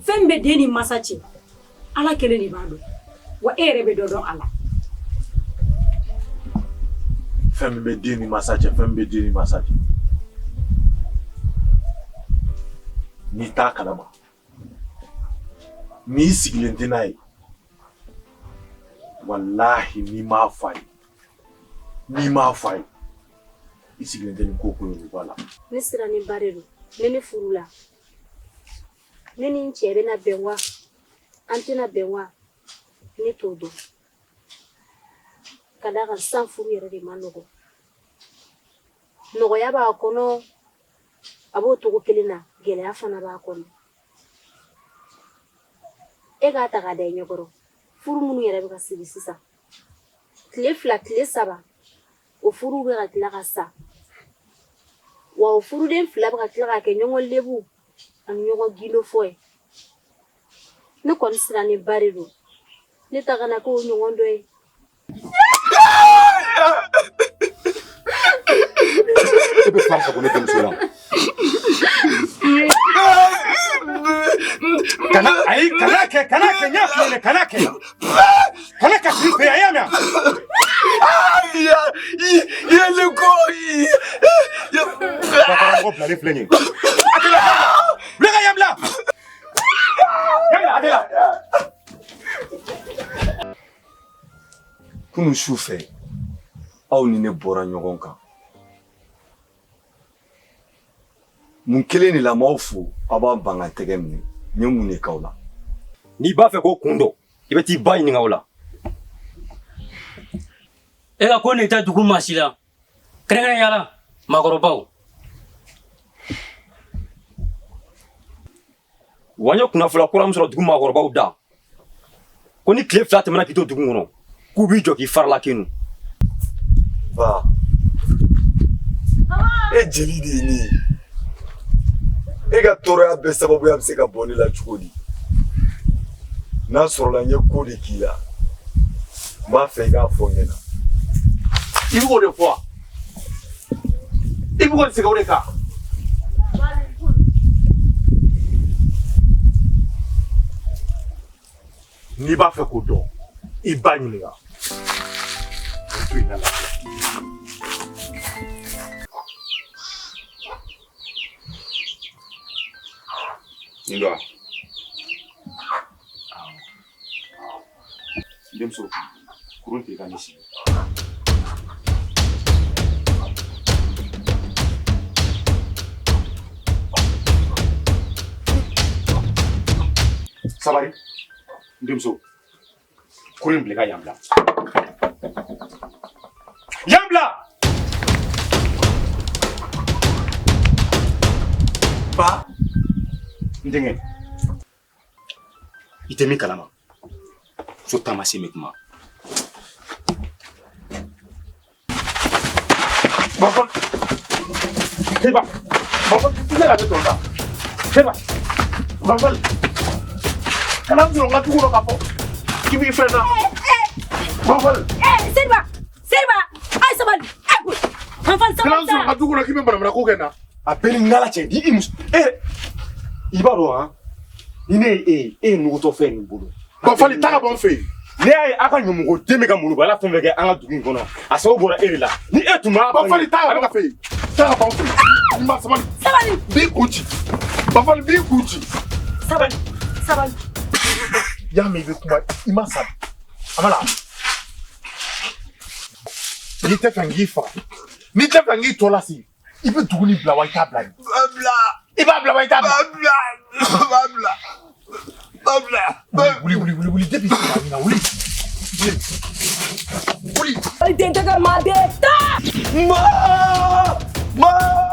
fɛn bɛ den ni masa cɛ ala kelen de b'a dɔn wa e yɛrɛ bɛ dɔ dɔn ala fɛn bɛ den ni masa cɛ fɛn bɛ den ni masa cɛ ni t'a kalama ni sigilen tɛ n'a ye wallahi ni m'a f'a ye i sigilen tɛ ni ko ko ye wala ne sira ni bare do ne ni furu la ne ni n cɛ bɛna bɛn wa an tɛna bɛn wa ne t'o dɔn ka d'a kan san furu yɛrɛ de ma nɔgɔ nɔgɔya b'a kɔnɔ a b'o togo kelen na gɛlɛya fana b'a kɔnɔ e k'a ta k'a da i ɲɛkɔrɔ furu minnu yɛrɛ bɛ ka sigi sisan tile 2 tile 3 o furu bɛ ka tila ka sa wa o furuden 2 bɛ ka tila ka kɛ ɲɔgɔn lebu ani ɲɔgɔn gindo fɔ ye ne kɔni sira ni bare do ne ta kana k'o ɲɔgɔn dɔ ye e bɛ fara ka bɔ ne denmuso la kana kɛ n y'a f'i ɲɛna kana kɛ ka sigi fɛ a y'a mɛn yɛlɛ ko mɔgɔ bilalen filɛ nin ye bila ka yan bila Adela kunu su fɛ aw ni ne bɔra ɲɔgɔn kan mun kelen de la m'aw fo aw b'a ban ka tɛgɛ minɛ n ye mun de k'aw la n'i b'a fɛ k'o kun dɔn i bɛ t'i ba ɲininka o la e ka ko nin tɛ dugu maa si la kɛrɛnkɛrɛnnenya la maakɔrɔbaw wa n ye kunnafoniya kura min sɔrɔ dugu maakɔrɔbaw da ko ni tile 2 tɛmɛna k'i to dugu kɔnɔ k'u b'i jɔ k'i farala kenu ba e jeli de ye ne ye e ka tɔɔrɔya bɛɛ sababuya bɛ se ka bɔ ne la cogo di n'a sɔrɔla n ye ko de k'i la n b'a fɛ i k'a fɔ n ɲɛna i bɛ k'o de fɔ wa i bɛ k'o de segin o de kan n'i b'a fɛ k'o dɔn i ba ɲininka to i la nin don wa denmuso kurun tɛ i ka ne sigi sabari denmuso kurun bila i ka yan bila yan bila ba n denkɛ i tɛ min kalama so taamasi bɛ kuma Bafol Seba Bafol ne la bɛ tɔn ta Seba Bafol kana n sɔrɔ n ka dugu kɔnɔ k'a fɔ k'i b'i fɛn na Bafol Seba ai sabali aku Bafol kana n sɔrɔ n ka dugu kɔnɔ k'i bɛ manamana ko kɛ n na a bɛɛ ni ngala cɛ di i muso i b'a dɔn han ni ne ye e ye nugutɔ fɛn nin bolo Bafol taa ka bɔ n fɛ yen ne y'a ye aw ka ɲɛmɔgɔ den bɛ ka munuba ala fɛn fɛn kɛ an ka dugu in kɔnɔ a sababu bɔra e de la ni e tun b'a Bafol taa ka bɔ n fɛ yen taa ka bɔ n fɛ yen ni ma sabali b'i kun ci Bafol b'i kun ci sabali y'a mɛn i bɛ kuma i ma sa a ma la n'i tɛ fɛ n k'i faga n'i tɛ fɛ n k'i tɔ lase i bɛ dugu ni bila wa i t'a bila yen i b'a bila wa i t'a bila wuli depuis sisan ɲina wuli den tɛ ka maa den ta ma